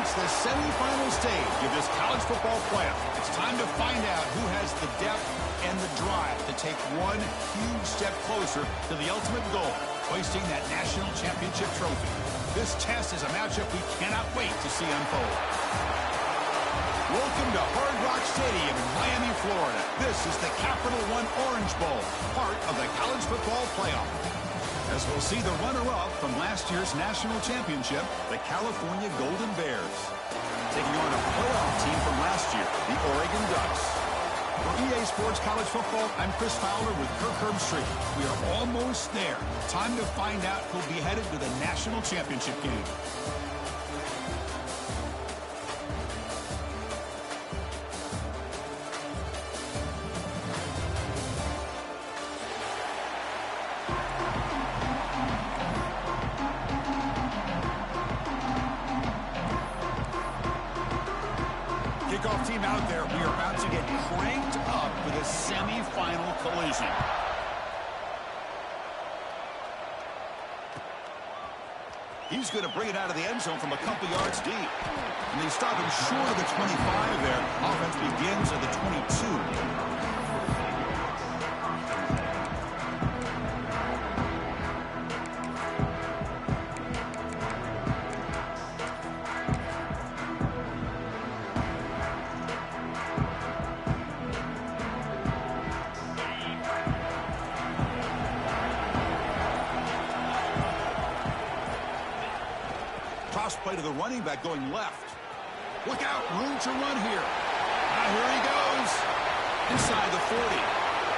It's the semifinal stage of this college football playoff. It's time to find out who has the depth and the drive to take one huge step closer to the ultimate goal, hoisting that national championship trophy. This test is a matchup we cannot wait to see unfold. Welcome to Hard Rock Stadium in Miami, Florida. This is the Capital One Orange Bowl, part of the college football playoff. As we'll see the runner-up from last year's national championship, the California Golden Bears, taking on a playoff team from last year, the Oregon Ducks. For EA Sports College Football, I'm Chris Fowler with Kirk Herbstreit. We are almost there. Time to find out who'll be headed to the national championship game. Kickoff team out there. We are about to get cranked up for the semifinal collision. He's going to bring it out of the end zone from a couple yards deep. And they stop him short of the 25 there. Offense begins at the 22. Play to the running back going left. Look out, room to run here. Here he goes. Inside the 40.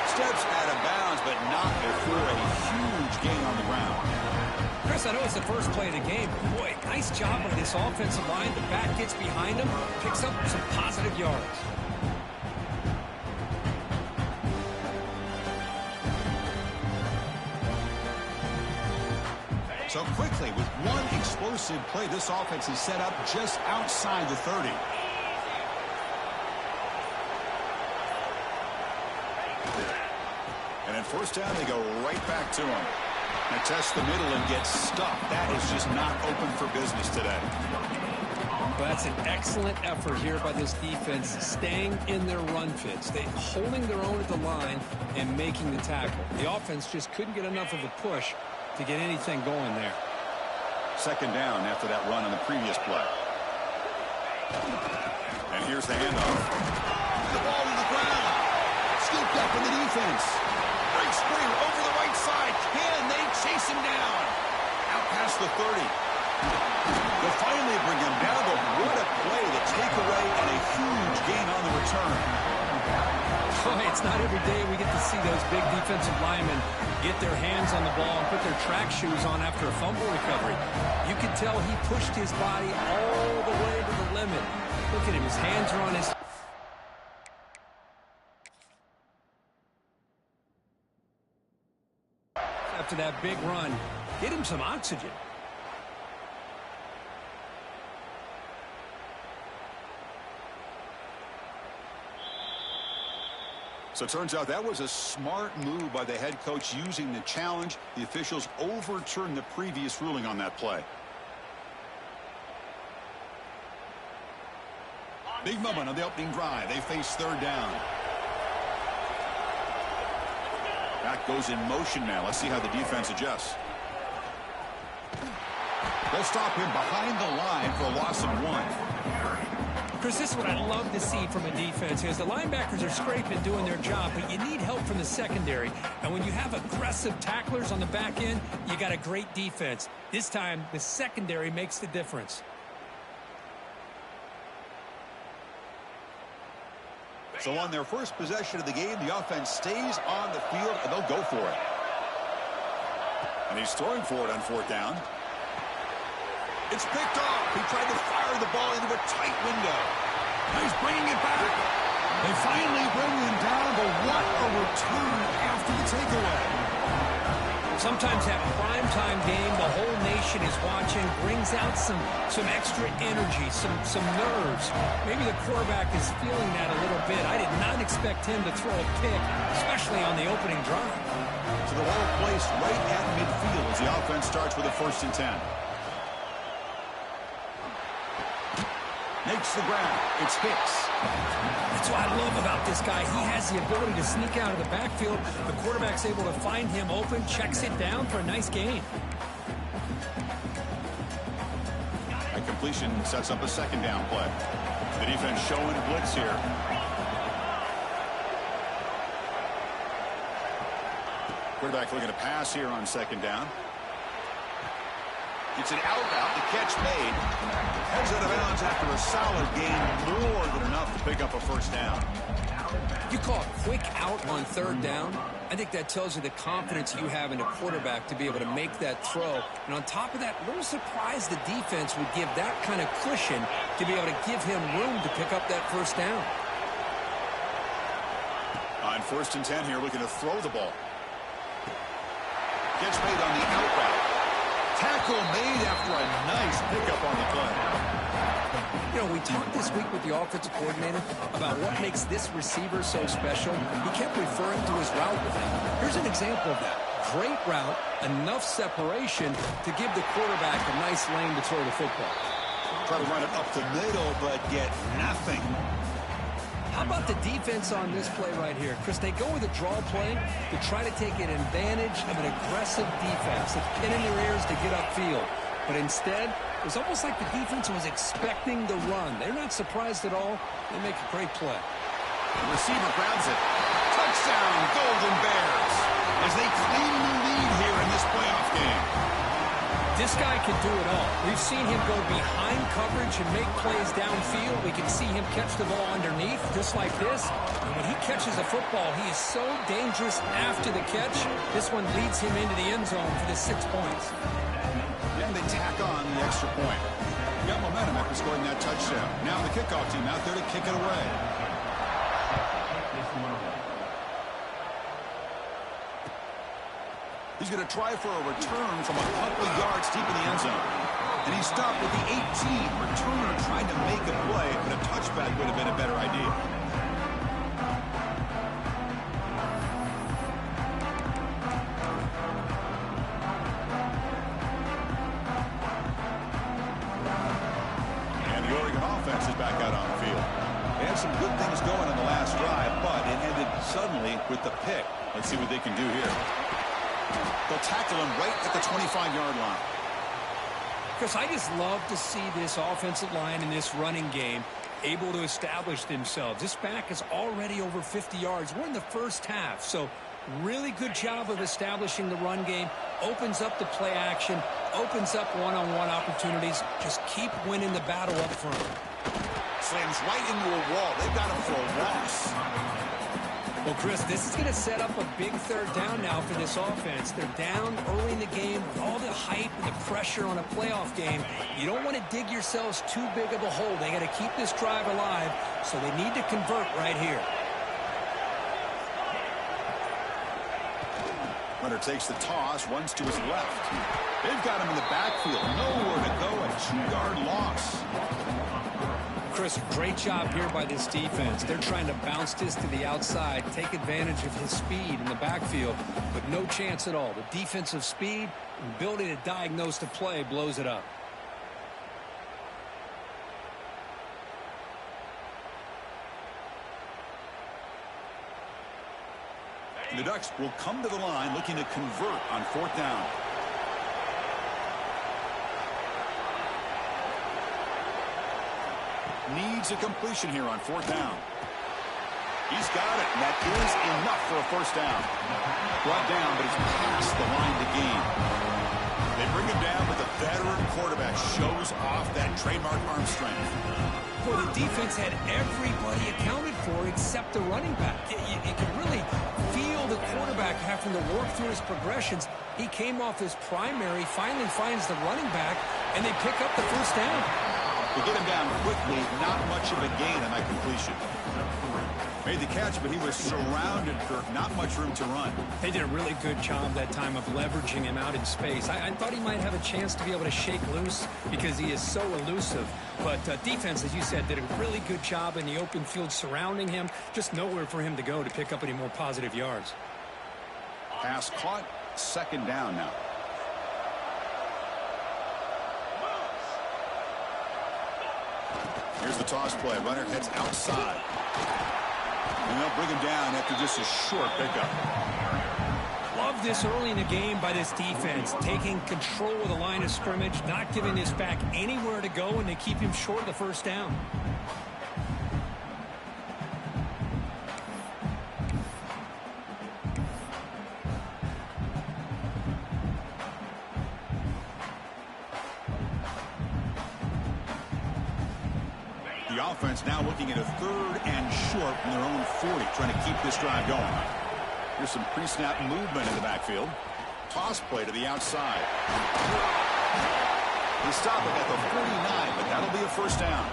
Steps out of bounds, but not before a huge gain on the ground. Chris, I know it's the first play of the game. Boy, nice job by this offensive line. The back gets behind him, picks up some positive yards. So quickly, with one explosive play, this offense is set up just outside the 30. And at first down, they go right back to him. Now test the middle and get stuck. That is just not open for business today. Well, that's an excellent effort here by this defense, staying in their run fits. They holding their own at the line and making the tackle. The offense just couldn't get enough of a push to get anything going there. Second down after that run on the previous play. And here's the handoff. The ball to the ground. Scooped up in the defense. Breaks free over the right side. Can they chase him down? Out past the 30. They'll finally bring him down, but what a play, the takeaway, and a huge gain on the return. Boy, it's not every day we get to see those big defensive linemen get their hands on the ball and put their track shoes on after a fumble recovery. You can tell he pushed his body all the way to the limit. Look at him, his hands are on his... After that big run, get him some oxygen. So it turns out that was a smart move by the head coach using the challenge. The officials overturned the previous ruling on that play. Big moment on the opening drive. They face third down. That goes in motion now. Let's see how the defense adjusts. They'll stop him behind the line for a loss of 1. Chris, this is what I love to see from a defense is the linebackers are scraping, doing their job, but you need help from the secondary. And when you have aggressive tacklers on the back end, you got a great defense. This time, the secondary makes the difference. So on their first possession of the game, the offense stays on the field, and they'll go for it. And he's throwing for it on fourth down. It's picked off. He tried to fire the ball into a tight window. Now he's bringing it back. They finally bring him down, but what a return after the takeaway. Sometimes that primetime game, the whole nation is watching, brings out some extra energy, some nerves. Maybe the quarterback is feeling that a little bit. I did not expect him to throw a pick, especially on the opening drive. So the ball placed right at midfield as the offense starts with a 1st and 10. Makes the grab. It's Hicks. That's what I love about this guy. He has the ability to sneak out of the backfield. The quarterback's able to find him open, checks it down for a nice gain. A completion sets up a second down play. The defense showing blitz here. Quarterback looking to pass here on second down. It's an out route. The catch made. Heads out of bounds after a solid gain. More than enough to pick up a first down. You call a quick out on third down. I think that tells you the confidence you have in a quarterback to be able to make that throw. And on top of that, a little surprised the defense would give that kind of cushion to be able to give him room to pick up that first down. On 1st and 10 here, looking to throw the ball. Gets made on the out route. Tackle made after a nice pickup on the play. You know, we talked this week with the offensive coordinator about what makes this receiver so special. He kept referring to his route with him. Here's an example of that. Great route, enough separation to give the quarterback a nice lane to throw the football. Try to run it up the middle, but get nothing. How about the defense on this play right here? Chris, they go with a draw play to try to take an advantage of an aggressive defense. It's pin in their ears to get upfield. But instead, it was almost like the defense was expecting the run. They're not surprised at all. They make a great play. The receiver grabs it. Touchdown, Golden Bears, as they claim the lead here in this playoff game. This guy can do it all. We've seen him go behind coverage and make plays downfield. We can see him catch the ball underneath, just like this. And when he catches a football, he is so dangerous after the catch. This one leads him into the end zone for the 6 points. And they tack on the extra point. Got momentum after scoring that touchdown. Now the kickoff team out there to kick it away. He's going to try for a return from a couple yards deep in the end zone. And he stopped with the 18. Returner tried to make a play, but a touchback would have been a better idea. And the Oregon offense is back out on the field. They had some good things going on the last drive, but it ended suddenly with the pick. Let's see what they can do here. They'll tackle him right at the 25-yard line. Chris, I just love to see this offensive line in this running game able to establish themselves. This back is already over 50 yards. We're in the first half, so really good job of establishing the run game. Opens up the play action, opens up one-on-one opportunities. Just keep winning the battle up front. Slams right into a wall. They've got him for a loss. Well, Chris, this is going to set up a big third down now for this offense. They're down early in the game with all the hype and the pressure on a playoff game. You don't want to dig yourselves too big of a hole. They got to keep this drive alive, so they need to convert right here. Runner takes the toss, runs to his left. They've got him in the backfield. Nowhere to go, a 2-yard loss. Chris, great job here by this defense. They're trying to bounce this to the outside, take advantage of his speed in the backfield, but no chance at all. The defensive speed and ability to diagnose the play blows it up. The Ducks will come to the line looking to convert on 4th down. Needs a completion here on 4th down. He's got it, and that is enough for a first down. Brought down, but he's past the line to gain. They bring him down, but the veteran quarterback shows off that trademark arm strength. Well, the defense had everybody accounted for except the running back. You can really feel the quarterback having to work through his progressions. He came off his primary, finally finds the running back, and they pick up the first down. To get him down quickly, not much of a gain on that completion. Made the catch, but he was surrounded for not much room to run. They did a really good job that time of leveraging him out in space. I thought he might have a chance to be able to shake loose because he is so elusive. But defense, as you said, did a really good job in the open field surrounding him. Just nowhere for him to go to pick up any more positive yards. Pass caught, 2nd down now. Here's the toss play. Runner heads outside. And they'll bring him down after just a short pickup. Love this early in the game by this defense, taking control of the line of scrimmage, not giving this back anywhere to go, and they keep him short of the first down. The offense now looking at a 3rd and short from their own 40, trying to keep this drive going. Here's some pre-snap movement in the backfield. Toss play to the outside. They stop it at the 49, but that'll be a first down.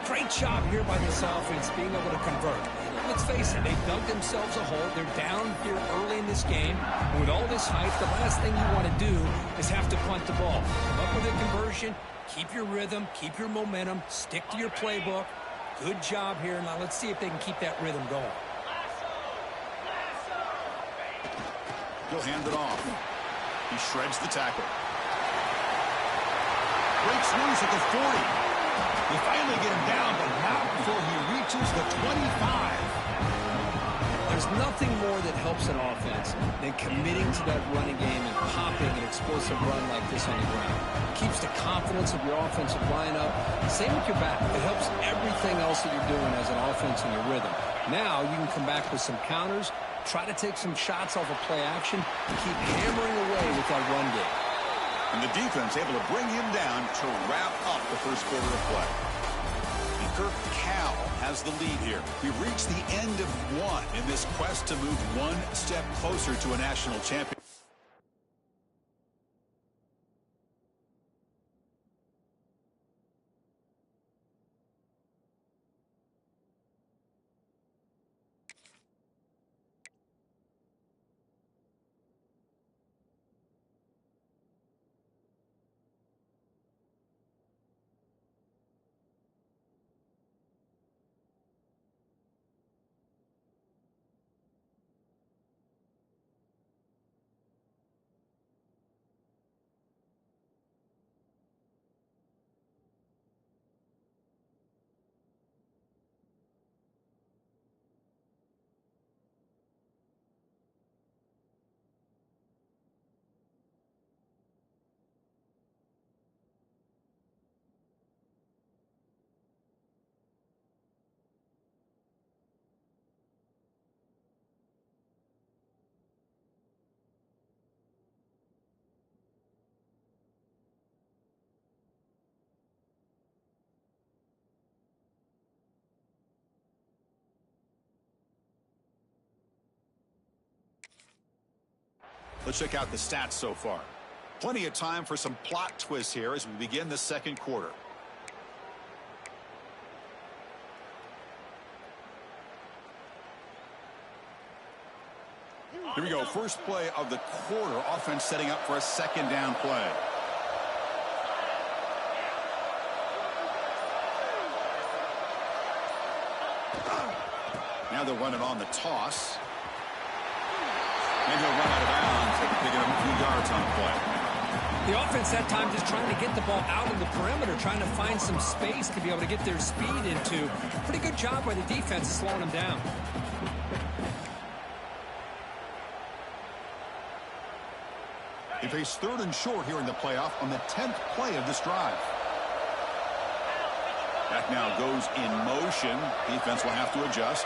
Great job here by this offense being able to convert. Let's face it, they've dug themselves a hole. They're down here early in this game. And with all this hype, the last thing you want to do is have to punt the ball. Come up with a conversion, keep your rhythm, keep your momentum, stick to your playbook. Good job here. Now let's see if they can keep that rhythm going. He'll hand it off. He shreds the tackle. Breaks loose at the 40. They finally get him down, but not before he reaches the 25. There's nothing more that helps an offense than committing to that running game and popping an explosive run like this on the ground. It keeps the confidence of your offensive lineup. Same with your back. It helps everything else that you're doing as an offense in your rhythm. Now you can come back with some counters, try to take some shots off of play action, and keep hammering away with that run game. And the defense able to bring him down to wrap up the first quarter of play. And Kirk Cal has the lead here. We've reached the end of one in this quest to move one step closer to a national champion. Let's check out the stats so far. Plenty of time for some plot twists here as we begin the second quarter. Here we go. First play of the quarter. Offense setting up for a second down play. Now they're running on the toss. And he'll run out of bounds after picking up a few yards on the play. The offense that time just trying to get the ball out of the perimeter, trying to find some space to be able to get their speed into. Pretty good job by the defense of slowing them down. They face 3rd and short here in the playoff on the 10th play of this drive. That now goes in motion. Defense will have to adjust.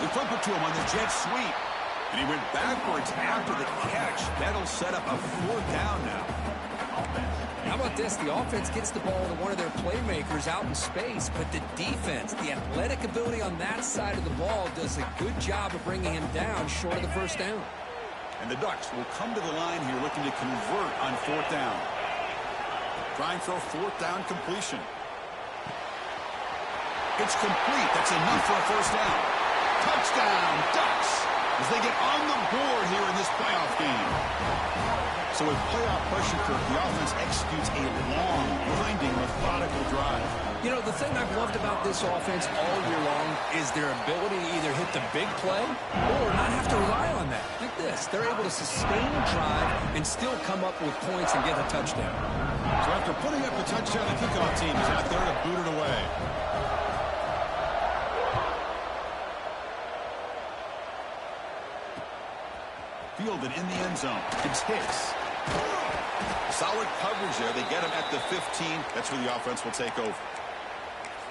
They flip it to him on the jet sweep. And he went backwards after the catch. That'll set up a 4th down now. How about this? The offense gets the ball to one of their playmakers out in space, but the defense, the athletic ability on that side of the ball does a good job of bringing him down short of the first down. And the Ducks will come to the line here looking to convert on 4th down. Trying for a 4th down completion. It's complete. That's enough for a first down. Touchdown, Ducks, as they get on the board here in this playoff game. So with playoff pressure, Kirk, the offense executes a long, grinding, methodical drive. You know, the thing I've loved about this offense all year long is their ability to either hit the big play or not have to rely on that. Like this, they're able to sustain a drive and still come up with points and get a touchdown. So after putting up the touchdown, the kickoff team is out there to boot it away. Fielded in the end zone. It's Hicks. Solid coverage there. They get him at the 15. That's where the offense will take over.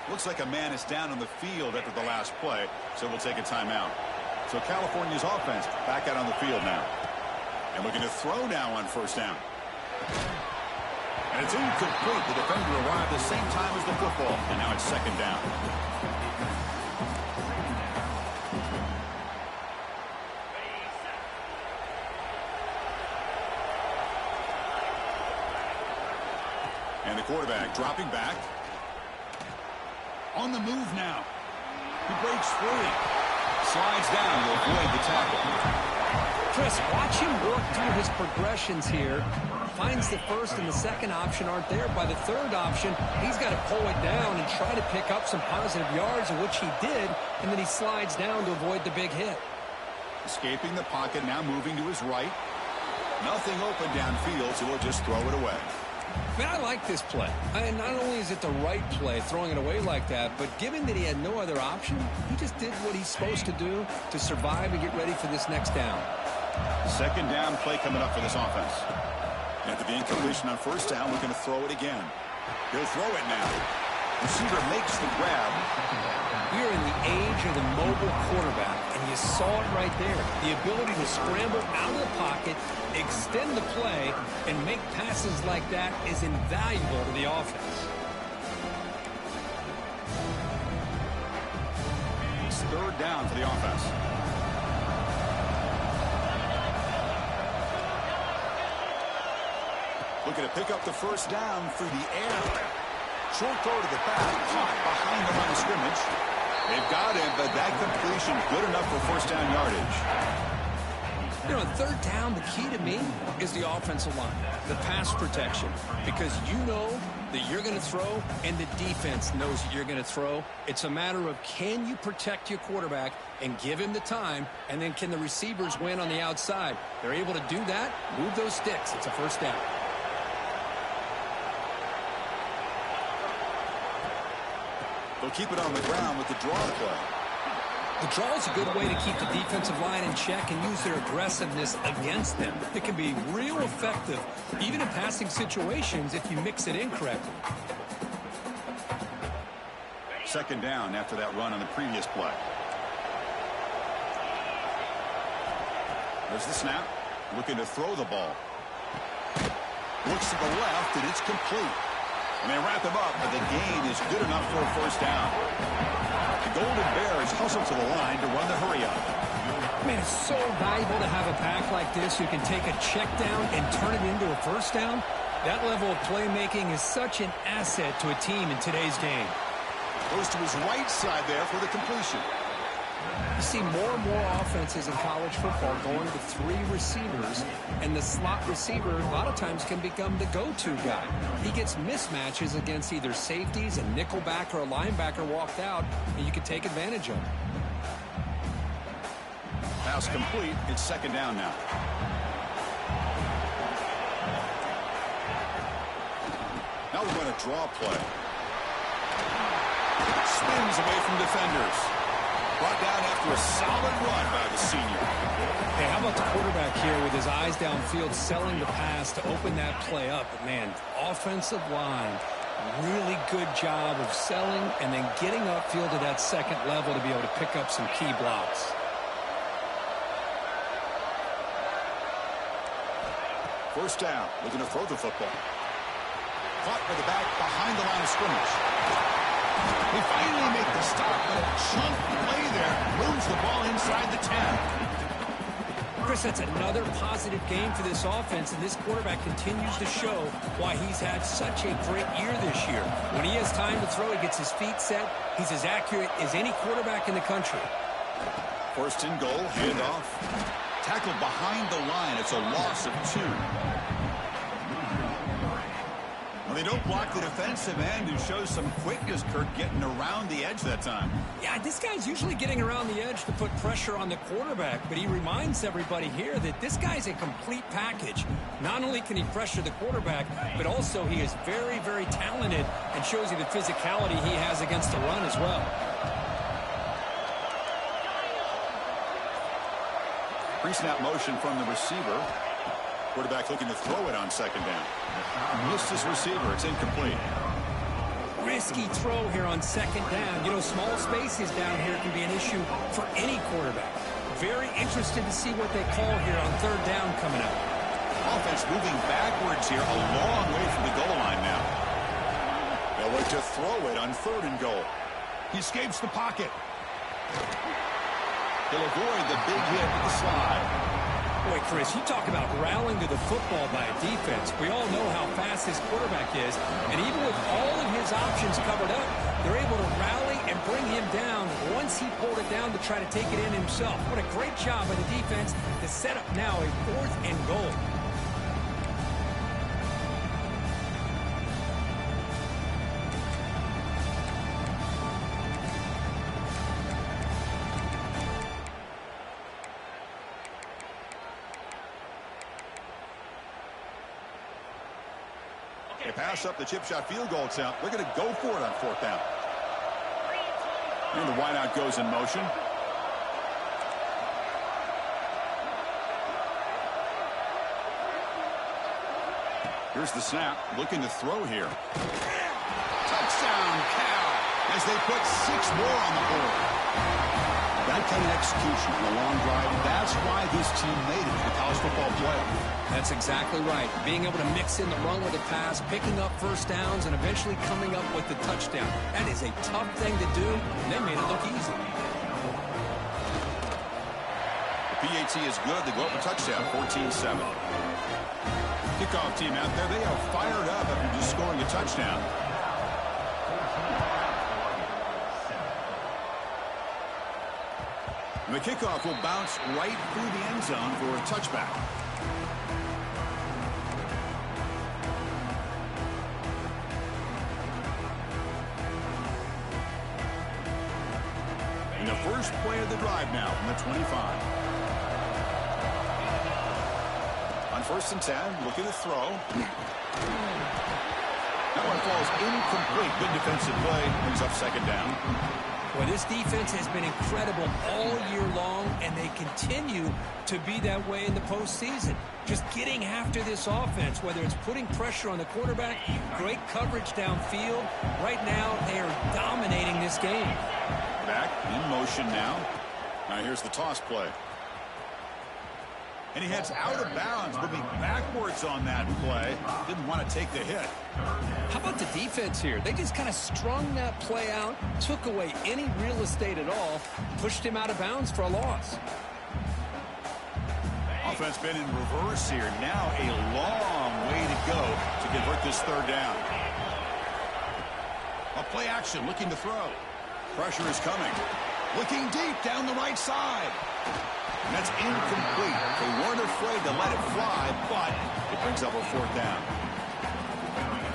Looks like a man is down on the field after the last play, so we'll take a timeout. So California's offense back out on the field now. And looking to throw now on first down. And it's incomplete. The defender arrived the same time as the football, and now it's second down. And the quarterback dropping back. On the move now. He breaks free. Slides down to avoid the tackle. Chris, watch him work through his progressions here. Finds the first and the second option aren't there. By the third option, he's got to pull it down and try to pick up some positive yards, which he did, and then he slides down to avoid the big hit. Escaping the pocket, now moving to his right. Nothing open downfield, so he'll just throw it away. Man, I like this play. And not only is it the right play, throwing it away like that, but given that he had no other option, he just did what he's supposed to do to survive and get ready for this next down. Second down play coming up for this offense. After the incompletion on first down, looking to throw it again. He'll throw it now. Receiver makes the grab. We're in the age of the mobile quarterback, and you saw it right there. The ability to scramble out of the pocket, extend the play, and make passes like that is invaluable to the offense. It's third down for the offense. Looking to pick up the first down through the air. Short throw to the back, caught behind the line of scrimmage. They've got him, but that completion good enough for first down yardage. You know, third down, the key to me is the offensive line, the pass protection, because you know that you're going to throw and the defense knows that you're going to throw. It's a matter of can you protect your quarterback and give him the time, and then can the receivers win on the outside? They're able to do that, move those sticks. It's a first down. They'll keep it on the ground with the draw play. The draw is a good way to keep the defensive line in check and use their aggressiveness against them. It can be real effective, even in passing situations, if you mix it in correctly. Second down after that run on the previous play. There's the snap. Looking to throw the ball. Looks to the left, and it's complete. And they wrap him up, but the gain is good enough for a first down. The Golden Bears hustle to the line to run the hurry-up. Man, it's so valuable to have a pack like this who can take a check down and turn it into a first down. That level of playmaking is such an asset to a team in today's game. Goes to his right side there for the completion. You see more and more offenses in college football going to three receivers, and the slot receiver a lot of times can become the go-to guy. He gets mismatches against either safeties, a nickelback, or a linebacker walked out, and you can take advantage of it. Pass complete. It's second down now. Now we're going to draw play. Spins away from defenders. Brought down after a solid run by the senior. Hey, how about the quarterback here with his eyes downfield, selling the pass to open that play up? But man, offensive line, really good job of selling and then getting upfield to that second level to be able to pick up some key blocks. First down, looking to throw the football. Caught by the back behind the line of scrimmage. They finally make the stop, but a chunk play there moves the ball inside the 10. Chris, that's another positive game for this offense, and this quarterback continues to show why he's had such a great year this year. When he has time to throw, he gets his feet set. He's as accurate as any quarterback in the country. First and goal, handoff. Tackled behind the line. It's a loss of 2. Well, they don't block the defensive end, who shows some quickness, Kurt, getting around the edge that time. Yeah, this guy's usually getting around the edge to put pressure on the quarterback, but he reminds everybody here that this guy's a complete package. Not only can he pressure the quarterback, but also he is very, very talented and shows you the physicality he has against the run as well. Pre-snap motion from the receiver. Quarterback looking to throw it on second down. Missed his receiver. It's incomplete. Risky throw here on second down. You know, small spaces down here can be an issue for any quarterback. Very interested to see what they call here on third down coming up. Offense moving backwards here, a long way from the goal line now. They'll look to throw it on third and goal. He escapes the pocket. He'll avoid the big hit with the slide. Boy, Chris, you talk about rallying to the football by a defense. We all know how fast this quarterback is, and even with all of his options covered up, they're able to rally and bring him down once he pulled it down to try to take it in himself. What a great job by the defense to set up now a fourth and goal. They pass up the chip shot field goal attempt. They're going to go for it on fourth down. And the wideout goes in motion. Here's the snap. Looking to throw here. Touchdown, Cal, as they put 6 more on the board. That kind of execution on a long drive, that's why this team made it to the college football playoff. That's exactly right. Being able to mix in the run with the pass, picking up first downs, and eventually coming up with the touchdown. That is a tough thing to do, and they made it look easy. The PAT is good. They go up a touchdown, 14-7. Kickoff team out there, they are fired up after just scoring a touchdown. The kickoff will bounce right through the end zone for a touchback. And the first play of the drive now from the 25. On 1st and 10, looking to throw. That one falls incomplete. Good defensive play. Brings up second down. Well, this defense has been incredible all year long, and they continue to be that way in the postseason. Just getting after this offense, whether it's putting pressure on the quarterback, great coverage downfield. Right now, they are dominating this game. Back in motion now. Now here's the toss play. And he heads out of bounds, moving backwards on that play. Didn't want to take the hit. How about the defense here? They just kind of strung that play out, took away any real estate at all, pushed him out of bounds for a loss. Offense been in reverse here. Now a long way to go to convert this third down. A play action, looking to throw. Pressure is coming. Looking deep down the right side. And that's incomplete. They weren't afraid to let it fly, but it brings up a fourth down.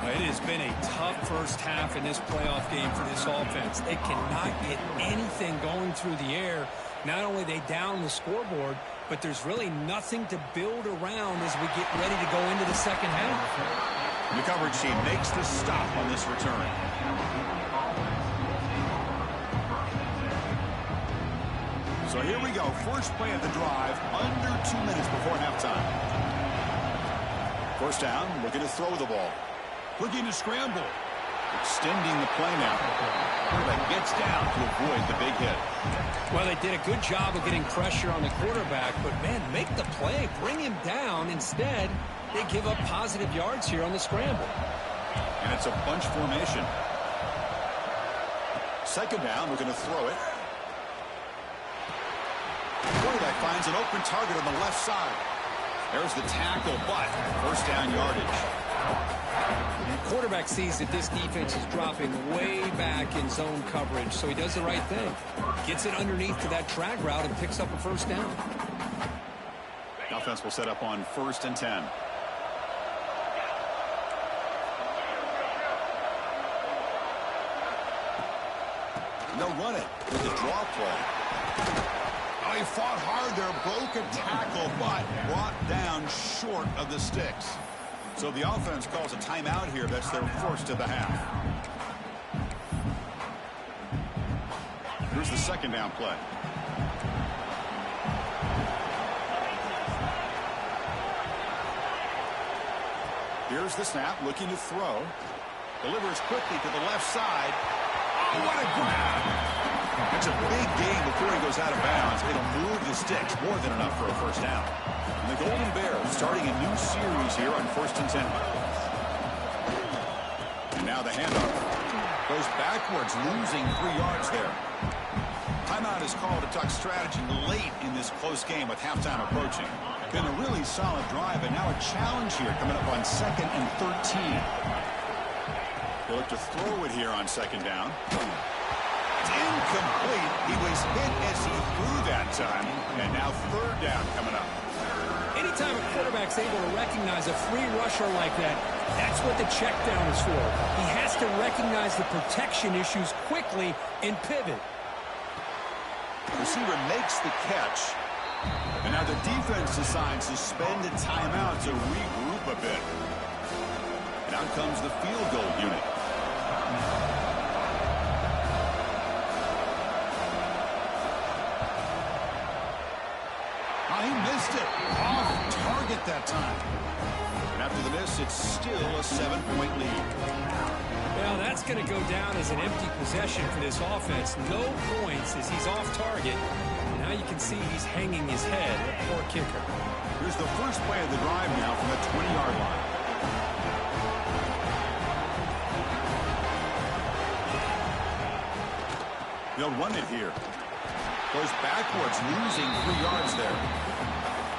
It has been a tough first half in this playoff game for this offense. They cannot get anything going through the air. Not only they down the scoreboard, but there's really nothing to build around as we get ready to go into the second half. The coverage team makes the stop on this return. So here we go. First play of the drive, under 2 minutes before halftime. First down, looking to throw the ball. Looking to scramble. Extending the play now. Quarterback gets down to avoid the big hit. Well, they did a good job of getting pressure on the quarterback, but, man, make the play. Bring him down. Instead, they give up positive yards here on the scramble. And it's a bunch formation. Second down, we're going to throw it. Quarterback finds an open target on the left side. There's the tackle, but first down yardage. The quarterback sees that this defense is dropping way back in zone coverage, so he does the right thing. Gets it underneath to that drag route and picks up a first down. The offense will set up on 1st and 10. they'll run it with the draw play. Oh, he fought hard there, broke a tackle, but brought down short of the sticks. So the offense calls a timeout here. That's their first of the half. Here's the second down play. Here's the snap, looking to throw. Delivers quickly to the left side. Oh, what a grab! That's a big gain before he goes out of bounds. It'll move the sticks, more than enough for a first down. And the Golden Bears starting a new series here on 1st and 10. And now the handoff. Goes backwards, losing 3 yards there. Timeout is called to talk strategy late in this close game with halftime approaching. Been a really solid drive, and now a challenge here coming up on 2nd and 13. They look to throw it here on 2nd down. It's incomplete. He was hit as he threw that time, and now 3rd down coming up. Anytime a quarterback's able to recognize a free rusher like that, that's what the check down is for. He has to recognize the protection issues quickly and pivot. Receiver makes the catch. And now the defense decides to spend a timeout to regroup a bit. And out comes the field goal unit. Oh, he missed it. Off target that time. And after the miss, it's still a 7-point lead. Well, that's going to go down as an empty possession for this offense. No points as he's off target. Now you can see he's hanging his head. A poor kicker. Here's the first play of the drive now from the 20-yard line. They'll run it here. Goes backwards, losing 3 yards there.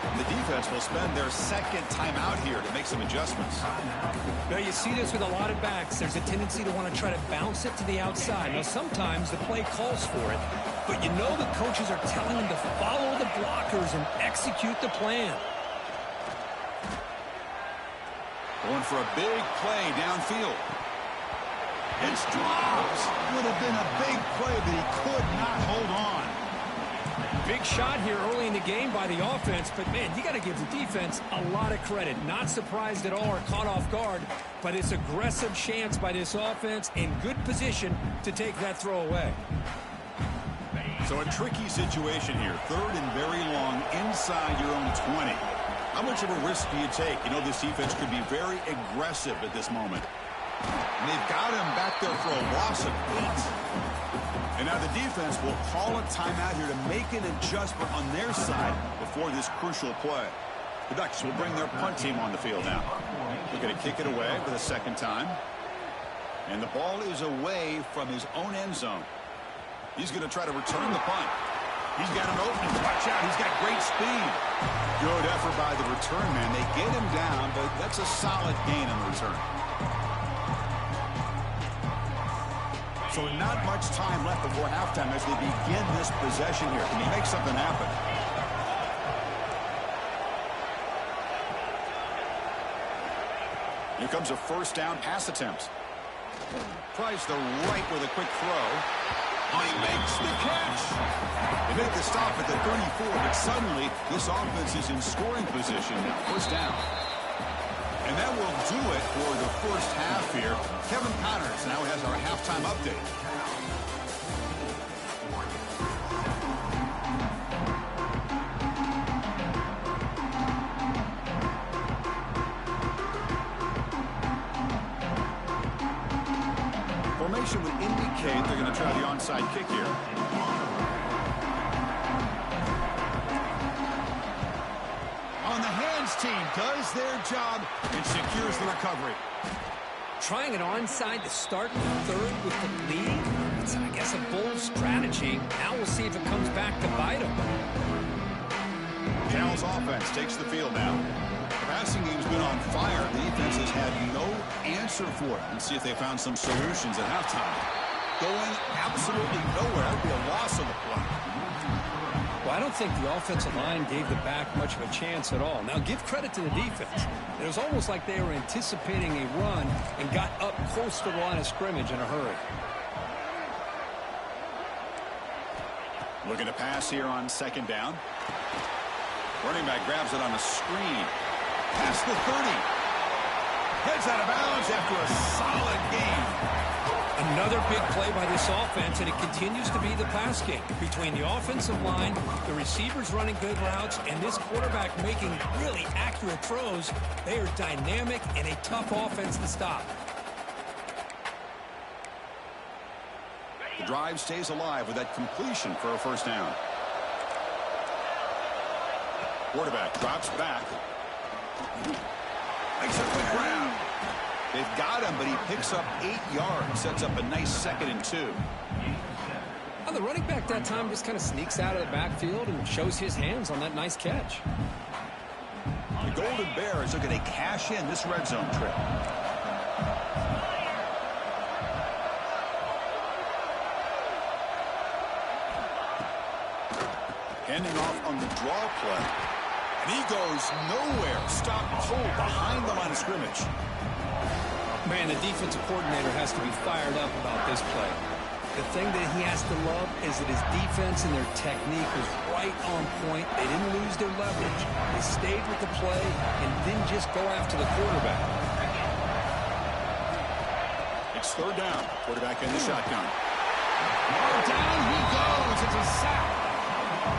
And the defense will spend their second timeout here to make some adjustments. Now you see this with a lot of backs. There's a tendency to want to try to bounce it to the outside. Now sometimes the play calls for it, but you know the coaches are telling them to follow the blockers and execute the plan. Going for a big play downfield. It's dropped. Would have been a big play, but he could not hold on. Big shot here early in the game by the offense, but man, you got to give the defense a lot of credit. Not surprised at all or caught off guard, but it's aggressive chance by this offense in good position to take that throw away. So a tricky situation here. 3rd and very long inside your own 20. How much of a risk do you take? You know, this defense could be very aggressive at this moment. And they've got him back there for a loss of 8. And now the defense will call a timeout here to make an adjustment on their side before this crucial play. The Ducks will bring their punt team on the field now. They're going to kick it away for the second time. And the ball is away from his own end zone. He's going to try to return the punt. He's got an opening. Watch out. He's got great speed. Good effort by the return man. They get him down, but that's a solid gain on the return. So not much time left before halftime as they begin this possession here. Can he make something happen? Here comes a first down pass attempt. Tries the right with a quick throw. Oh, he makes the catch. They make the stop at the 34, but suddenly this offense is in scoring position now. First down. And that will do it for the first half here. Kevin Connors now has our halftime update. Formation would indicate they're going to try the onside kick here. On the hands team does their job and secures the recovery. Trying an onside to start 3rd with the lead. It's, I guess, a bold strategy. Now we'll see if it comes back to bite them. Cal's offense takes the field now. The passing game's been on fire. The defense has had no answer for it. Let's see if they found some solutions at halftime. Going absolutely nowhere. That would be a loss of the play. Well, I don't think the offensive line gave the back much of a chance at all. Now, give credit to the defense. It was almost like they were anticipating a run and got up close to the line of scrimmage in a hurry. Looking to pass here on second down. Running back grabs it on a screen. Past the 30. Heads out of bounds after a solid game. Another big play by this offense, and it continues to be the pass game. Between the offensive line, the receivers running good routes, and this quarterback making really accurate throws, they are dynamic and a tough offense to stop. The drive stays alive with that completion for a first down. Quarterback drops back. Makes a quick grab. They've got him, but he picks up 8 yards. Sets up a nice 2nd and 2. Well, the running back that time just kind of sneaks out of the backfield and shows his hands on that nice catch. The Golden Bears are going to cash in this red zone trip. Handing off on the draw play. And he goes nowhere. Stop cold behind the line of scrimmage. Man, the defensive coordinator has to be fired up about this play. The thing that he has to love is that his defense and their technique was right on point. They didn't lose their leverage. They stayed with the play and didn't just go after the quarterback. It's third down. Quarterback in the shotgun. Down he goes. It's a sack.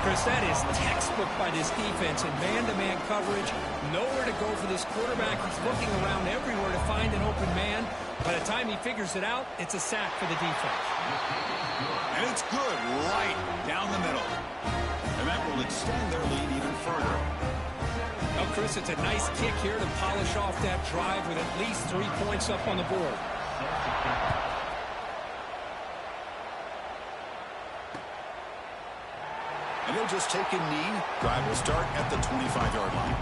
Chris, that is textbook by this defense in man-to-man coverage. Nowhere to go for this quarterback. He's looking around everywhere to find an open man. By the time he figures it out, it's a sack for the defense. And it's good right down the middle. And that will extend their lead even further. Well, Chris, it's a nice kick here to polish off that drive with at least 3 points up on the board. And he'll just take a knee. Drive will start at the 25-yard line.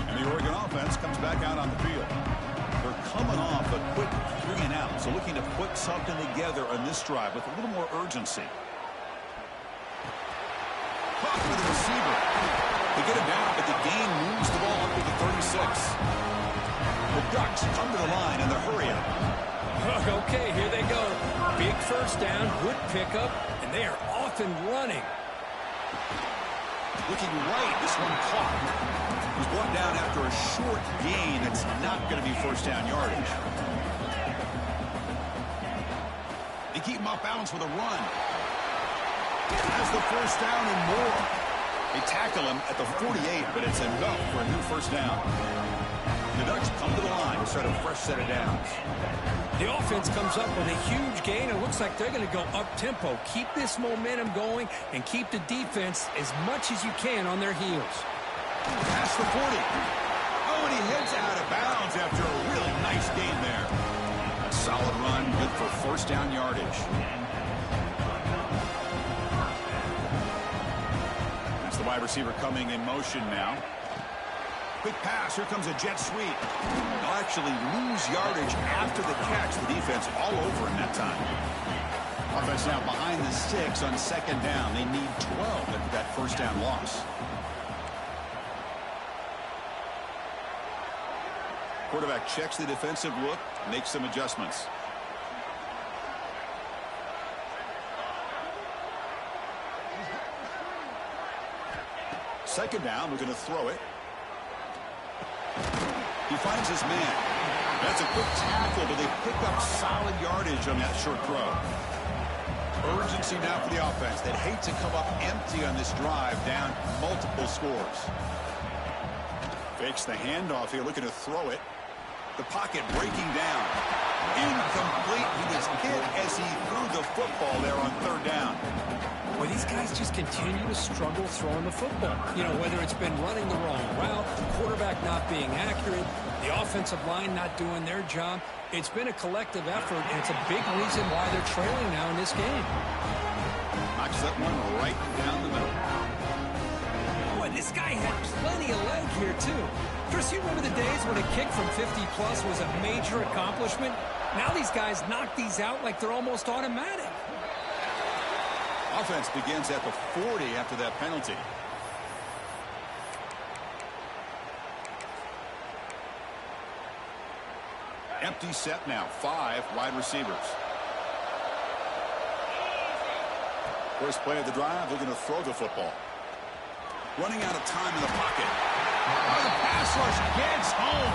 And the Oregon offense comes back out on the field. They're coming off a quick 3 and out, so looking to put something together on this drive with a little more urgency. Caught with the receiver. They get him down, but the gain moves the ball up to the 36. The Ducks come to the line in the hurry-up. Okay, here they go. Big first down, good pickup, and they are off and running. Looking right, this one caught. He's brought down after a short gain. That's not going to be first down yardage. They keep him off balance with a run. Has the first down and more. They tackle him at the 48, but it's enough for a new first down. The Ducks come to the line to start a fresh set of downs. The offense comes up with a huge gain. It looks like they're going to go up-tempo. Keep this momentum going and keep the defense as much as you can on their heels. Past the 40. Oh, and he heads out of bounds after a really nice gain there. A solid run, good for first down yardage. The wide receiver coming in motion now. Quick pass. Here comes a jet sweep. They'll actually lose yardage after the catch. The defense all over in that time. Offense now behind the sticks on second down. They need 12 after that first down loss. Quarterback checks the defensive look, makes some adjustments. Second down, we're going to throw it. He finds his man. That's a quick tackle, but they pick up solid yardage on that short throw. Urgency now for the offense. They'd hate to come up empty on this drive, down multiple scores. Fakes the handoff here, looking to throw it. The pocket breaking down. Incomplete. He was hit as he threw the football there on third down. Well, these guys just continue to struggle throwing the football. You know, whether it's been running the wrong route, the quarterback not being accurate, the offensive line not doing their job. It's been a collective effort, and it's a big reason why they're trailing now in this game. Knocks that one right down the middle. Oh, and this guy had plenty of leg here, too. Chris, you remember the days when a kick from 50-plus was a major accomplishment? Now these guys knock these out like they're almost automatic. Offense begins at the 40 after that penalty. Empty set now. 5 wide receivers. First play of the drive, looking to throw the football. Running out of time in the pocket. Oh, the pass rush gets home.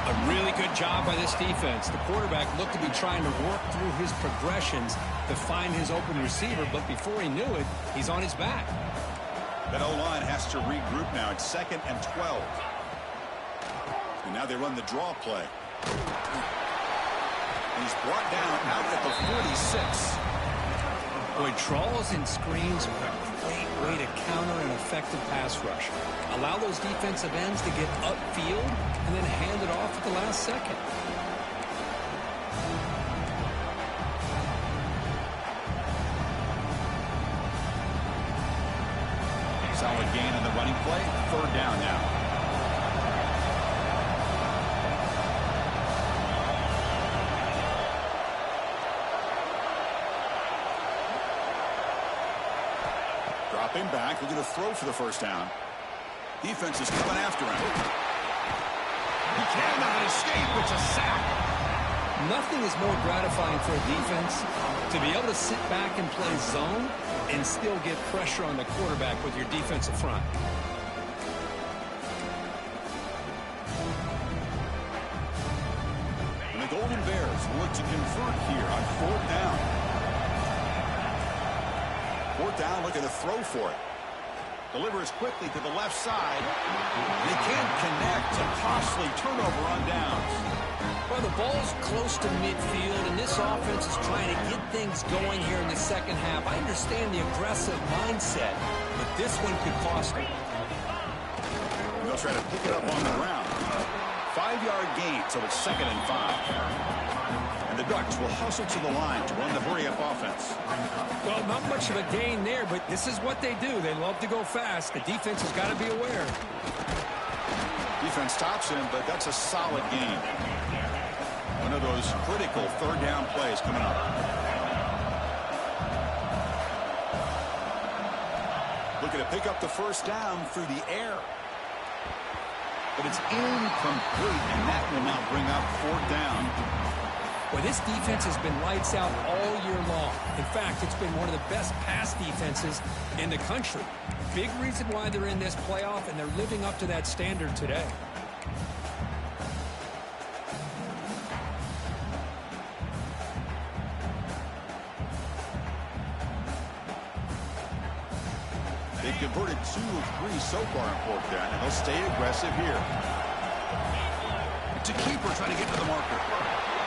A really good job by this defense. The quarterback looked to be trying to work through his progressions to find his open receiver, but before he knew it, he's on his back. That O-line has to regroup now. It's 2nd and 12. And now they run the draw play. And he's brought down out at the 46. Boy, draws and screens are a great way to counter an effective pass rush. Allow those defensive ends to get upfield and then hand it off at the last second. Solid gain in the running play. 3rd down now. Dropping back, looking to throw for the first down. Defense is coming after him. He cannot escape. It's a sack. Nothing is more gratifying for a defense to be able to sit back and play zone and still get pressure on the quarterback with your defensive front. And the Golden Bears look to convert here on 4th down. 4th down, looking to throw for it. Delivers quickly to the left side. They can't connect. A costly turnover on downs. Well, the ball's close to midfield, and this offense is trying to get things going here in the second half. I understand the aggressive mindset, but this one could cost them. They'll try to pick it up on the ground. 5-yard gain, so it's 2nd and 5. And the Ducks will hustle to the line to run the hurry-up offense. Well, not much of a gain there, but this is what they do. They love to go fast. The defense has got to be aware. Defense stops him, but that's a solid gain. One of those critical 3rd down plays coming up. Looking to pick up the first down through the air. But it's incomplete, and that will now bring up 4th down. Well, this defense has been lights out all year long. In fact, it's been one of the best pass defenses in the country. Big reason why they're in this playoff, and they're living up to that standard today. They've converted 2 of 3 so far in 4th down, and they'll stay aggressive here. It's a keeper trying to get to the marker.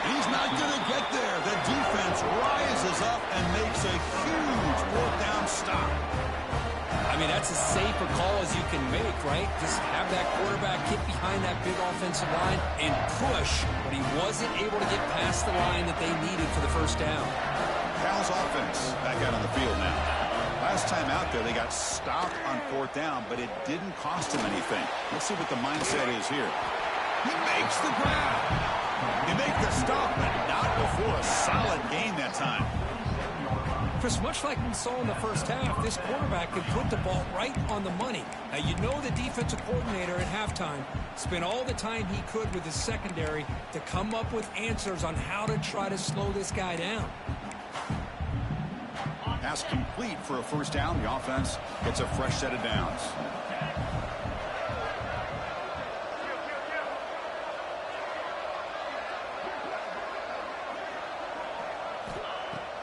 He's not going to get there. The defense rises up and makes a huge 4th down stop. I mean, that's as safe a call as you can make, right? Just have that quarterback get behind that big offensive line and push, but he wasn't able to get past the line that they needed for the first down. Cal's offense back out on the field now. Last time out there, they got stopped on 4th down, but it didn't cost him anything. Let's see what the mindset is here. He makes the grab. He make the stop, but not before a solid gain that time. Chris, much like we saw in the first half, this quarterback can put the ball right on the money. Now, you know the defensive coordinator at halftime spent all the time he could with his secondary to come up with answers on how to try to slow this guy down. Pass complete for a first down. The offense gets a fresh set of downs.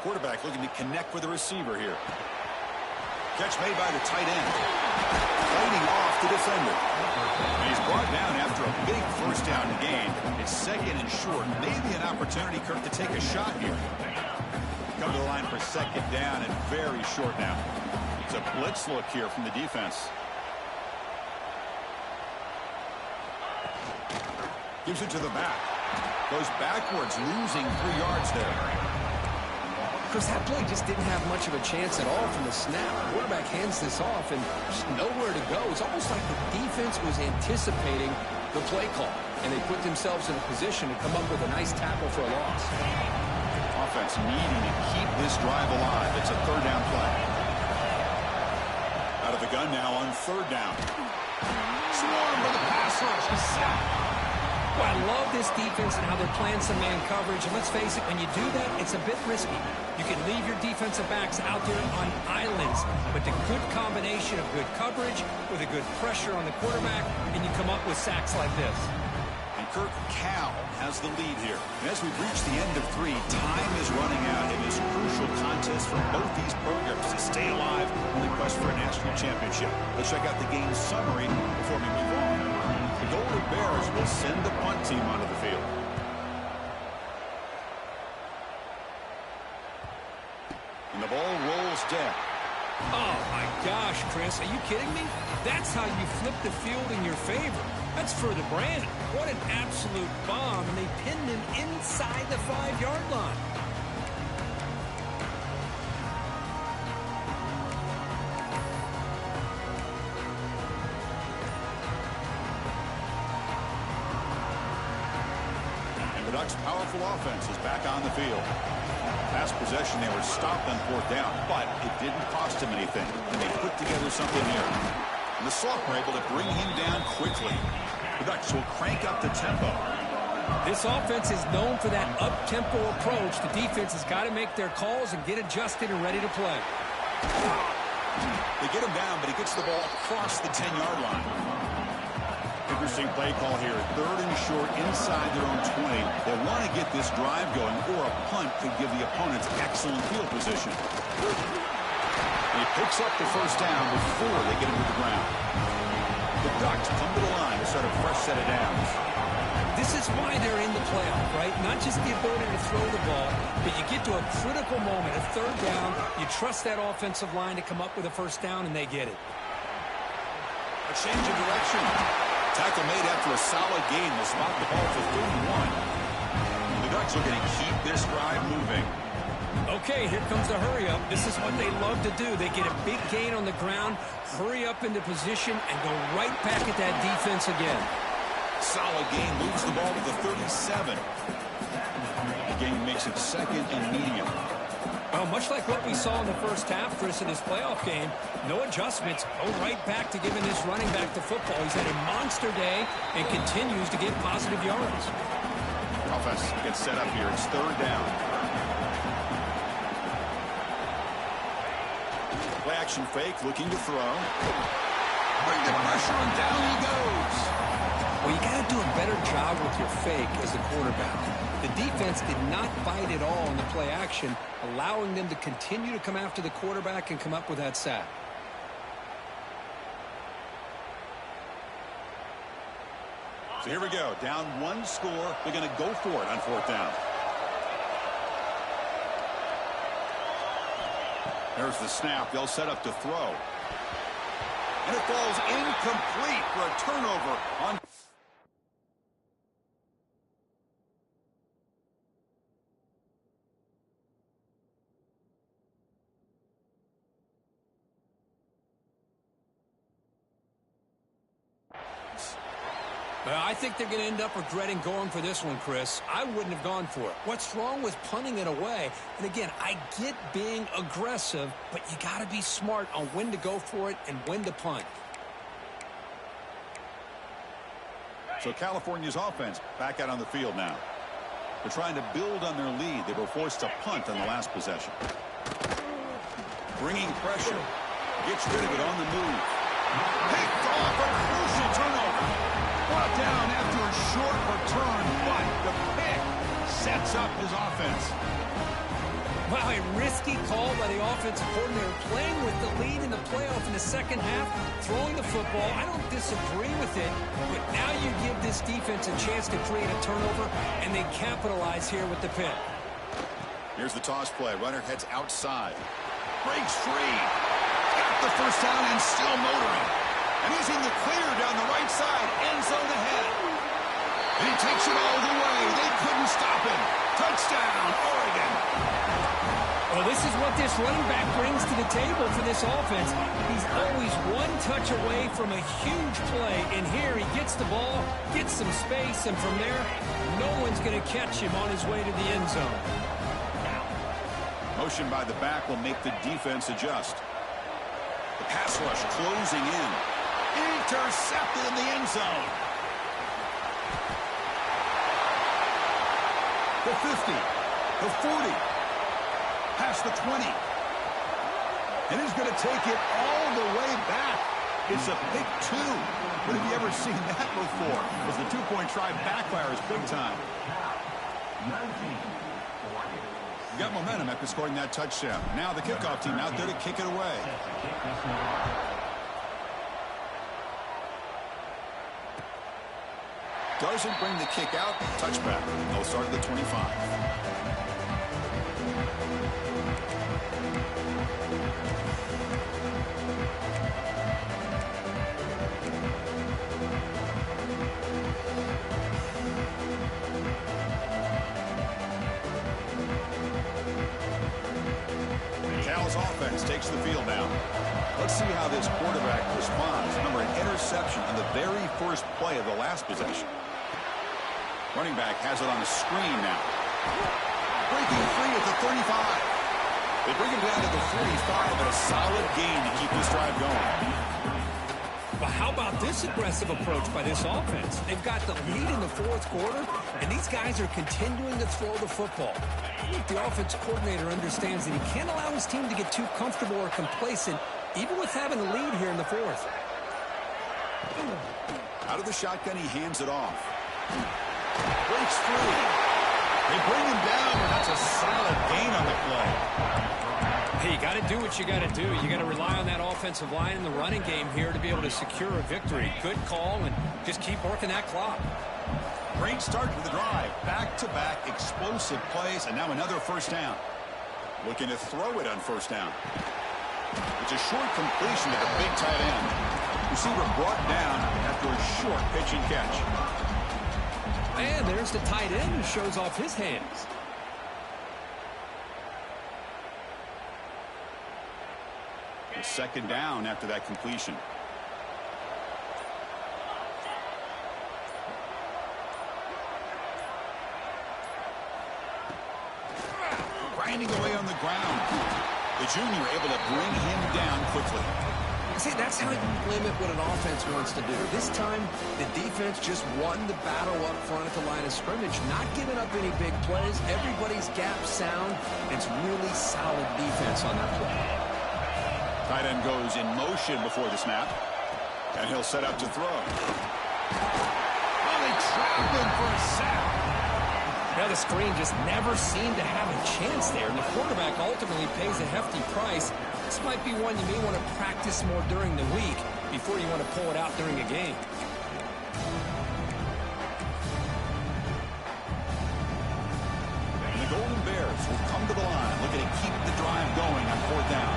Quarterback looking to connect with the receiver here. Catch made by the tight end. Fighting off the defender. And he's brought down after a big first down gain. It's 2nd and short. Maybe an opportunity, Kirk, to take a shot here. Come to the line for 2nd down and very short now. It's a blitz look here from the defense. Gives it to the back. Goes backwards, losing 3 yards there. Chris, that play just didn't have much of a chance at all from the snap. The quarterback hands this off and just nowhere to go. It's almost like the defense was anticipating the play call, and they put themselves in a position to come up with a nice tackle for a loss. Offense needing to keep this drive alive. It's a third down play. Out of the gun now on third down. Swarm for the pass rush. He's sacked. Well, I love this defense and how they're playing some man coverage. And let's face it, when you do that, it's a bit risky. You can leave your defensive backs out there on islands. But the good combination of good coverage with a good pressure on the quarterback, and you come up with sacks like this. And Kirk Cal has the lead here. And as we've reached the end of 3, time is running out in this crucial contest for both these programs to stay alive in the quest for a national championship. Let's check out the game summary before we move on. The Golden Bears will send the punt team onto the field. And the ball rolls dead. Oh, my gosh, Chris. Are you kidding me? That's how you flip the field in your favor. That's for the brand. What an absolute bomb. And they pinned him inside the 5-yard line. The Ducks' powerful offense is back on the field. Last possession, they were stopped on fourth down, but it didn't cost them anything. And they put together something here. And the Sophomore able to bring him down quickly. The Ducks will crank up the tempo. This offense is known for that up-tempo approach. The defense has got to make their calls and get adjusted and ready to play. They get him down, but he gets the ball across the 10-yard line. Interesting play call here. Third and short inside their own 20. They want to get this drive going, or a punt could give the opponents excellent field position. And he picks up the first down before they get him to the ground. The Ducks come to the line to start a fresh set of downs. This is why they're in the playoff, right? Not just the ability to throw the ball, but you get to a critical moment, a third down. You trust that offensive line to come up with a first down, and they get it. A change of direction. Tackle made after a solid gain. Will spot the ball for 31. The Ducks are going to keep this drive moving. Okay, here comes the hurry up. This is what they love to do. They get a big gain on the ground, hurry up into position, and go right back at that defense again. Solid gain, moves the ball to the 37. The gain makes it second and medium. Well, much like what we saw in the first half, Chris, in this playoff game, no adjustments, go right back to giving this running back the football. He's had a monster day and continues to get positive yards. Offense gets set up here. It's third down. Play action fake, looking to throw. Bring the pressure and down he goes. Well, you got to do a better job with your fake as a quarterback. The defense did not bite at all in the play action, allowing them to continue to come after the quarterback and come up with that sack. So here we go. Down one score. They're going to go for it on fourth down. There's the snap. They'll set up to throw. And it falls incomplete for a turnover on... Well, I think they're going to end up regretting going for this one, Chris. I wouldn't have gone for it. What's wrong with punting it away? And again, I get being aggressive, but you got to be smart on when to go for it and when to punt. So California's offense back out on the field now. They're trying to build on their lead. They were forced to punt on the last possession. Bringing pressure. Gets rid of it on the move. Picked off a crucial turnover. Brought down after a short return, but the pick sets up his offense. Wow, a risky call by the offensive coordinator, playing with the lead in the playoff in the second half, throwing the football. I don't disagree with it, but now you give this defense a chance to create a turnover, and they capitalize here with the pick. Here's the toss play. Runner heads outside. Breaks free. Got the first down and still motoring. And he's in the clear down the right side. End zone ahead. And he takes it all the way. They couldn't stop him. Touchdown, Oregon. Well, this is what this running back brings to the table for this offense. He's always one touch away from a huge play. And here he gets the ball, gets some space, and from there, no one's going to catch him on his way to the end zone. Motion by the back will make the defense adjust. The pass rush closing in. Intercepted in the end zone. The 50. The 40. Past the 20. And he's going to take it all the way back. It's a pick 2. When have you ever seen that before? As the two-point try backfires big time. You got momentum after scoring that touchdown. Now the kickoff team out there to kick it away. Doesn't bring the kick out. Touchback. They'll start at the 25. Offense takes the field now. Let's see how this quarterback responds. Remember, an interception on the very first play of the last possession. Running back has it on the screen now. Breaking free at the 35. They bring him down to the 45, but a solid gain to keep this drive going. But how about this aggressive approach by this offense? They've got the lead in the fourth quarter, and these guys are continuing to throw the football. The offense coordinator understands that he can't allow his team to get too comfortable or complacent, even with having a lead here in the fourth. Out of the shotgun, he hands it off. Breaks free. They bring him down, and that's a solid gain on the play. Hey, you got to do what you got to do. You got to rely on that offensive line in the running game here to be able to secure a victory. Good call, and just keep working that clock. Great start to the drive. Back-to-back explosive plays, and now another first down. Looking to throw it on first down. It's a short completion to the big tight end. Receiver brought down after a short pitch and catch. And there's the tight end who shows off his hands. It's second down after that completion. Grinding away on the ground. The junior able to bring him down quickly. See, that's how you limit what an offense wants to do. This time, the defense just won the battle up front at the line of scrimmage, not giving up any big plays. Everybody's gap sound. It's really solid defense on that play. Tight end goes in motion before the snap, and he'll set up to throw. Well, they trapped him for a sack. Now the screen just never seemed to have a chance there, and the quarterback ultimately pays a hefty price. This might be one you may want to practice more during the week before you want to pull it out during a game. And the Golden Bears will come to the line, looking to keep the drive going on fourth down.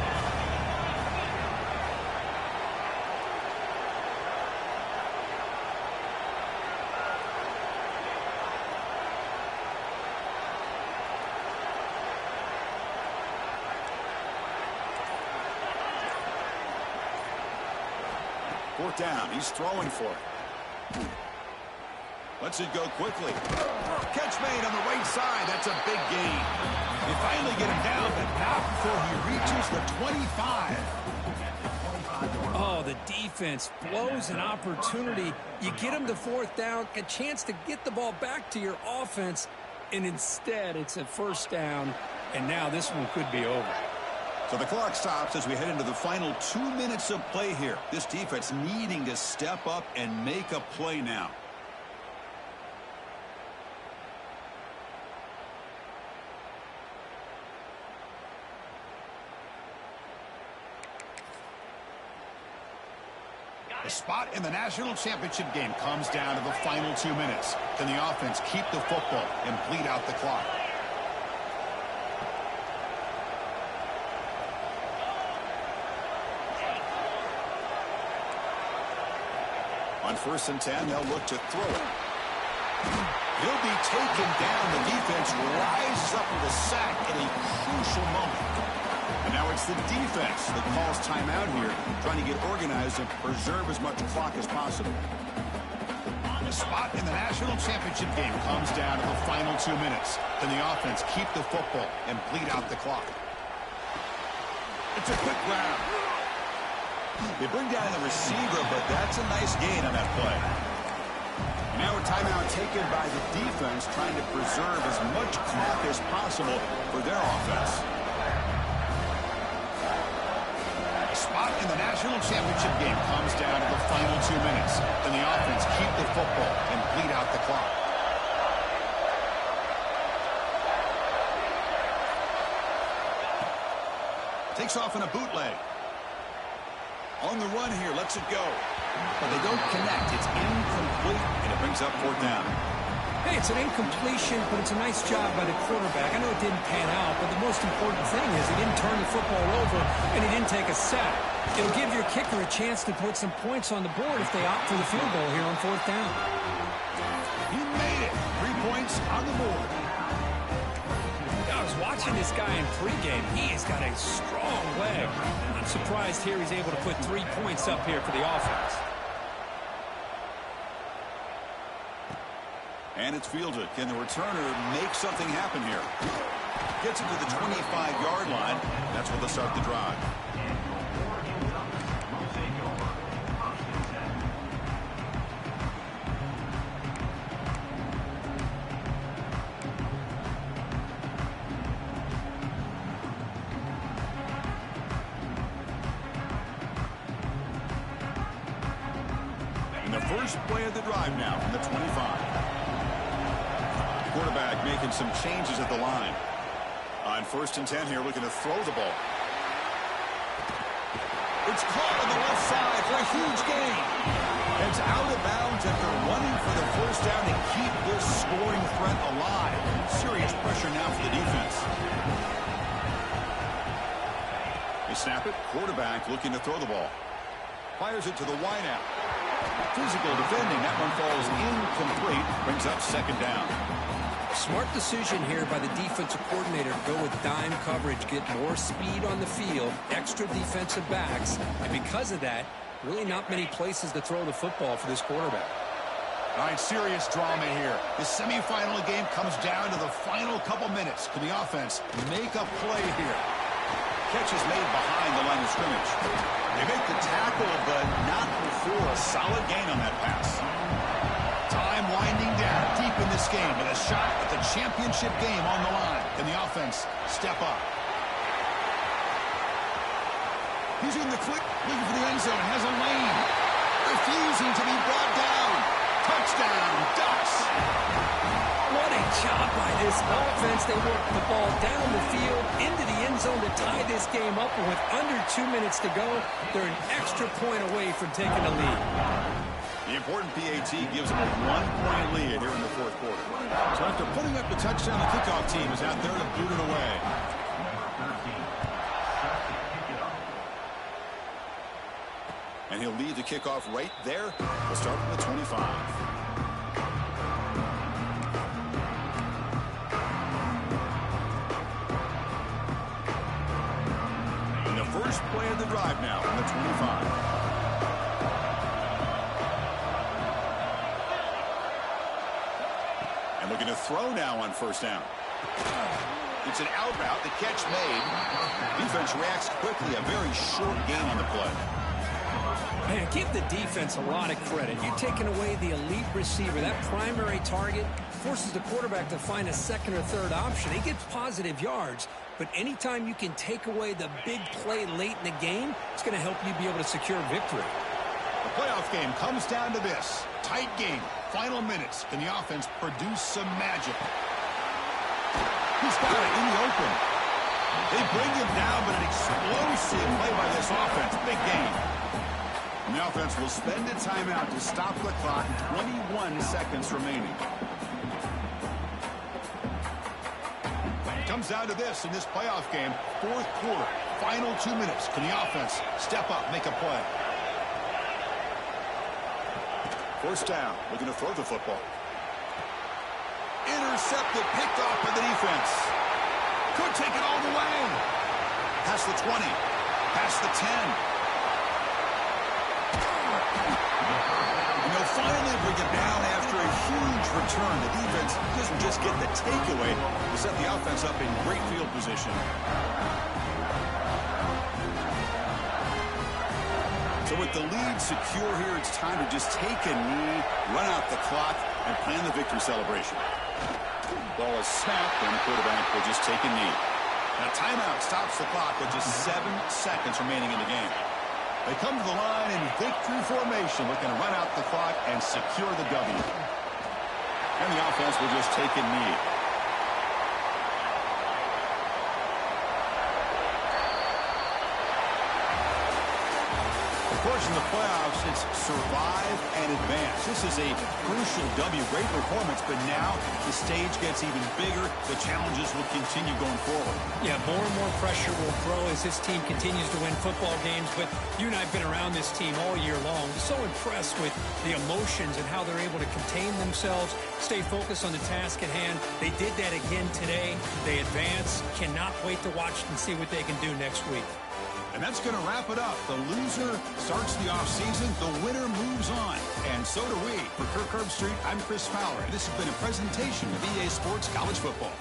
Fourth down. He's throwing for it. Lets it go quickly. Catch made on the right side. That's a big gain. They finally get him down, but not before he reaches the 25. Oh, the defense blows an opportunity. You get him to fourth down, a chance to get the ball back to your offense, and instead it's a first down, and now this one could be over. So the clock stops as we head into the final 2 minutes of play here. This defense needing to step up and make a play now. The spot in the national championship game comes down to the final 2 minutes. Can the offense keep the football and bleed out the clock? On 1st and 10, they'll look to throw it. He'll be taken down. The defense rises up with a sack at a crucial moment. And now it's the defense that calls timeout here, trying to get organized and preserve as much clock as possible. The spot in the national championship game comes down to the final 2 minutes. Can the offense keep the football and bleed out the clock? It's a quick grab. They bring down the receiver, but that's a nice gain on that play. Now a timeout taken by the defense, trying to preserve as much clock as possible for their offense. A spot in the national championship game comes down to the final 2 minutes. And the offense keep the football and bleed out the clock. Takes off in a bootleg. On the run here, lets it go. But they don't connect. It's incomplete, and it brings up 4th down. Hey, it's an incompletion, but it's a nice job by the quarterback. I know it didn't pan out, but the most important thing is he didn't turn the football over, and he didn't take a sack. It'll give your kicker a chance to put some points on the board if they opt for the field goal here on 4th down. He made it. 3 points on the board. I was watching this guy in pregame. He has got a strong leg. I'm surprised here he's able to put 3 points up here for the offense. And it's fielded. Can the returner make something happen here? Gets it to the 25-yard line. That's where they'll start the drive. And the first play of the drive now from the 25. Quarterback making some changes at the line. On 1st and 10 here, looking to throw the ball. It's caught on the left side for a huge gain. It's out of bounds after running for the 1st down to keep this scoring threat alive. Serious pressure now for the defense. They snap it. Quarterback looking to throw the ball. Fires it to the wideout. Physical defending. That one falls incomplete. Brings up 2nd down. Smart decision here by the defensive coordinator to go with dime coverage, get more speed on the field, extra defensive backs, and because of that, really not many places to throw the football for this quarterback. All right, serious drama here. The semifinal game comes down to the final couple minutes. Can the offense make a play here? Catch is made behind the line of scrimmage. They make the tackle, but not before a solid gain on that pass. Time winding down deep in this game with a shot at the championship game on the line. Can the offense step up? He's in the quick, looking for the end zone, has a lane. Refusing to be brought down. Touchdown, Ducks. What a job by this offense. They work the ball down the field into the end zone to tie this game up. And with under 2 minutes to go, they're an extra point away from taking the lead. The important PAT gives them a 1-point lead here in the 4th quarter. So after putting up the touchdown, the kickoff team is out there to boot it away. And he'll lead the kickoff right there. We'll start from the 25. And the first play of the drive now from the 25. Looking to throw now on 1st down. It's an out route. The catch made. Defense reacts quickly. A very short gain on the play. Man, give the defense a lot of credit. You're taking away the elite receiver. That primary target forces the quarterback to find a 2nd or 3rd option. He gets positive yards, but anytime you can take away the big play late in the game, it's going to help you be able to secure victory. The playoff game comes down to this. Tight game. Final minutes. Can the offense produce some magic? He's got it in the open. They bring him down, but an explosive play by this offense. Big game. And the offense will spend a timeout to stop the clock. 21 seconds remaining. It comes down to this in this playoff game. 4th quarter. Final 2 minutes. Can the offense step up, make a play? 1st down, looking to throw the football. Intercepted, picked off by the defense. Could take it all the way. Past the 20, past the 10. And they'll finally bring it down after a huge return. The defense doesn't just get the takeaway to set the offense up in great field position. So with the lead secure here, it's time to just take a knee, run out the clock, and plan the victory celebration. Ball is snapped, and the quarterback will just take a knee. And a timeout stops the clock with just 7 seconds remaining in the game. They come to the line in victory formation, looking to run out the clock and secure the W. And the offense will just take a knee. Of course, in the playoffs, it's survive and advance. This is a crucial W. Great performance, but now the stage gets even bigger. The challenges will continue going forward. Yeah, more and more pressure will grow as this team continues to win football games. But you and I have been around this team all year long. So impressed with the emotions and how they're able to contain themselves, stay focused on the task at hand. They did that again today. They advance. Cannot wait to watch and see what they can do next week. And that's going to wrap it up. The loser starts the offseason. The winner moves on. And so do we. For Kirk Herbstreit, I'm Chris Fowler. This has been a presentation of EA Sports College Football.